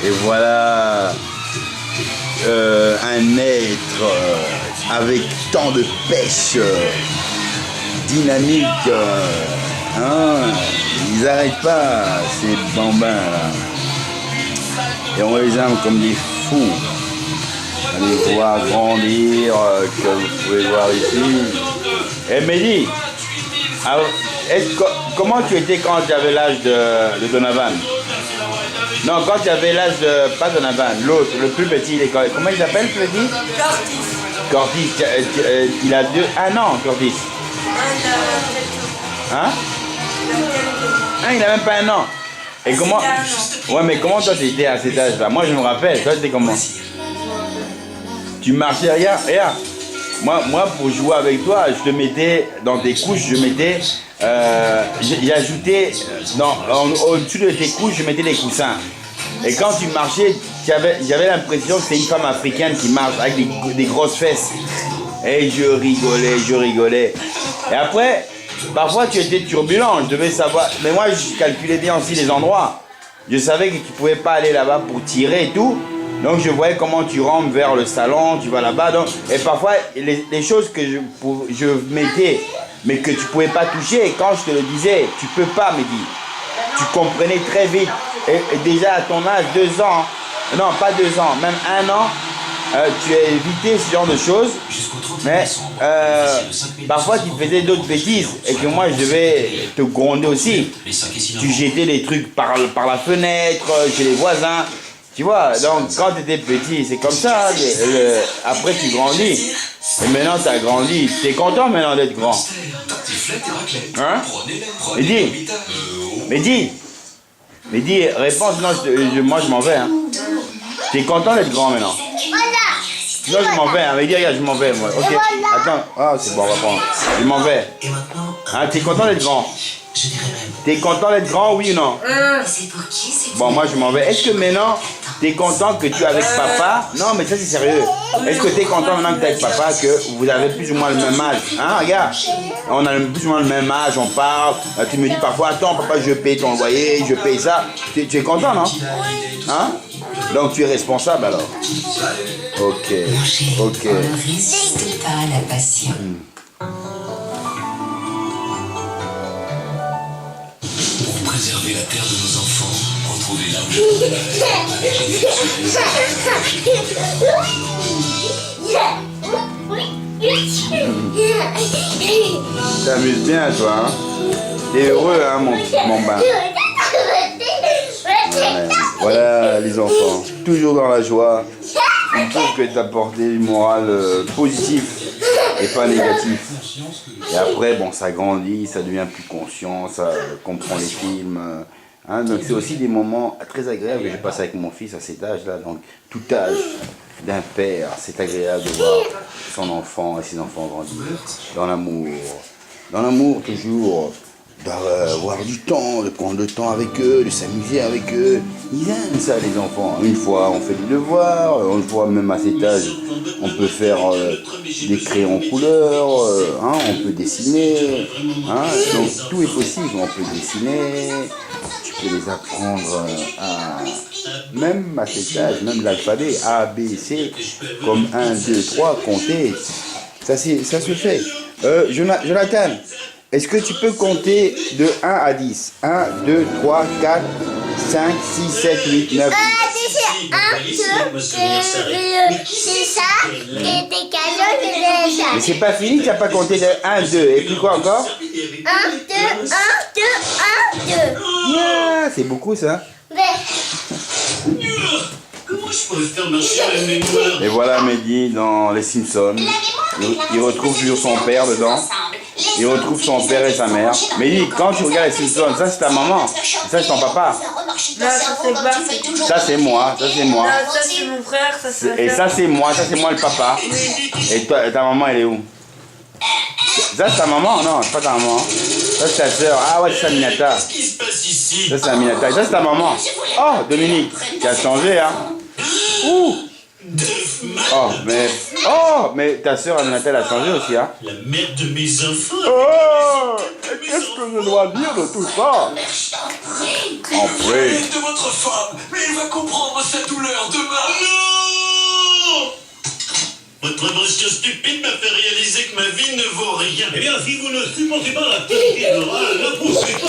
Et voilà un être avec tant de pêche, dynamique. Hein, ils n'arrêtent pas, ces bambins là. Et on les aime comme des fous. On les voit grandir, que vous pouvez voir ici. Et Mehdi, comment tu étais quand tu avais l'âge de Donovan? Non, quand tu avais l'âge de... Pas Donovan, l'autre, le plus petit. Comment il s'appelle, tu l'as dit? Cortis. Il a 1 an, Cortis. Hein? Il a même pas 1 an. Et comment... Ouais, mais comment toi t'étais à cet âge-là? Moi, je me rappelle. Toi, t'étais comment? Tu marchais, regarde. Moi, pour jouer avec toi, je te mettais dans tes couches, j'ajoutais au-dessus de tes couches, je mettais des coussins. Et quand tu marchais, j'avais l'impression que c'était une femme africaine qui marche avec des grosses fesses. Et je rigolais. Et après, parfois tu étais turbulent, je devais savoir. Mais moi, je calculais bien aussi les endroits. Je savais que tu pouvais pas aller là-bas pour tirer et tout. Donc je voyais comment tu rentres vers le salon, tu vas là-bas. Et parfois, les choses que je mettais, mais que tu pouvais pas toucher, et quand je te le disais, tu peux pas, me dire. Tu comprenais très vite. Et déjà à ton âge, 2 ans, non pas 2 ans, même 1 an, tu as évité ce genre de choses. Mais parfois tu faisais d'autres bêtises et que moi je devais te gronder aussi. Tu jetais des trucs par la fenêtre, chez les voisins. Tu vois, donc quand tu étais petit, c'est comme ça. Après tu grandis. Et maintenant tu as grandi. Tu es content maintenant d'être grand? Hein? Mehdi, réponds, sinon moi je m'en vais. Hein. Tu es content d'être grand maintenant? Sinon je m'en vais. Hein. Mehdi, regarde, je m'en vais. Moi. Ok, attends. C'est bon, on va prendre. Je m'en vais. Hein, tu es content d'être grand? T'es content d'être grand, oui ou non? Bon, moi je m'en vais. Est-ce que maintenant, t'es content que tu es avec papa? Non, mais ça c'est sérieux. Est-ce que t'es content maintenant que tu es avec papa, que vous avez plus ou moins le même âge? Hein, regarde, on a plus ou moins le même âge, on parle. Tu me dis parfois, attends papa, je paye ton loyer, je paye ça. Tu es content, non? Hein? Donc tu es responsable alors? Ok. Ne résiste pas à la passion. Préserver la terre de nos enfants, retrouver l'argent de la t'amuses bien toi, hein? T'es heureux, hein, mon bain? Ouais. Voilà les enfants, toujours dans la joie. Il faut que t'apportes du moral positif et pas négatif. Et après, bon, ça grandit, ça devient plus conscient, ça comprend les films. Hein, donc c'est aussi des moments très agréables que je passe avec mon fils à cet âge-là. Donc tout âge d'un père, c'est agréable de voir son enfant et ses enfants grandir dans l'amour. Dans l'amour toujours, d'avoir du temps, de prendre le temps avec eux, de s'amuser avec eux. Ils aiment ça les enfants. Une fois on fait des devoirs, une fois même à cet âge, on peut faire des crayons couleur, hein, on peut dessiner. Hein, donc tout est possible, on peut dessiner. Tu peux les apprendre même à cet âge, même l'alphabet A, B, C, comme 1, 2, 3, compter. Ça se fait. Jonathan, est-ce que tu peux compter de 1 à 10? 1, 2, 3, 4, 5, 6, 7, 8, 9, 10. 1, 2, c'est ça, et des cadeaux, c'est ça. Mais c'est pas fini, tu n'as pas compté de 1, 2, et puis quoi encore? 1, 2, 1, 2, 1, 2. Yeah, c'est beaucoup ça. Comment je pourrais faire marcher la mémoire? Et voilà Mehdi dans Les Simpsons. Il retrouve toujours son père dedans. Il retrouve son père et sa mère. Mehdi, quand tu regardes Les Simpsons, ça c'est ta maman. Ça c'est ton papa. Non, ça c'est pas. Ça c'est moi. Ça c'est moi. Non, ça c'est mon frère, ça c'est. Et ça c'est moi. Ça c'est moi le papa. Et toi, ta maman elle est où? Ça c'est ta maman? Non, c'est pas ta maman. Ça c'est ta soeur. Ah ouais, c'est Aminata. Qu'est-ce qui se passe ici? Ça c'est Aminata. Et ça c'est ta maman. Oh, Dominique, tu as changé, hein? Ouh! mais ta sœur Aminata, elle a changé aussi, hein. La mère de mes enfants. Oh, qu'est-ce que je dois dire de tout ça? Parlez de votre femme, mais elle va comprendre sa douleur demain. Non! Votre émotion stupide m'a fait réaliser que ma vie ne vaut rien. Eh bien, si vous ne supportez pas la qualité de l'oral, ne poussez pas.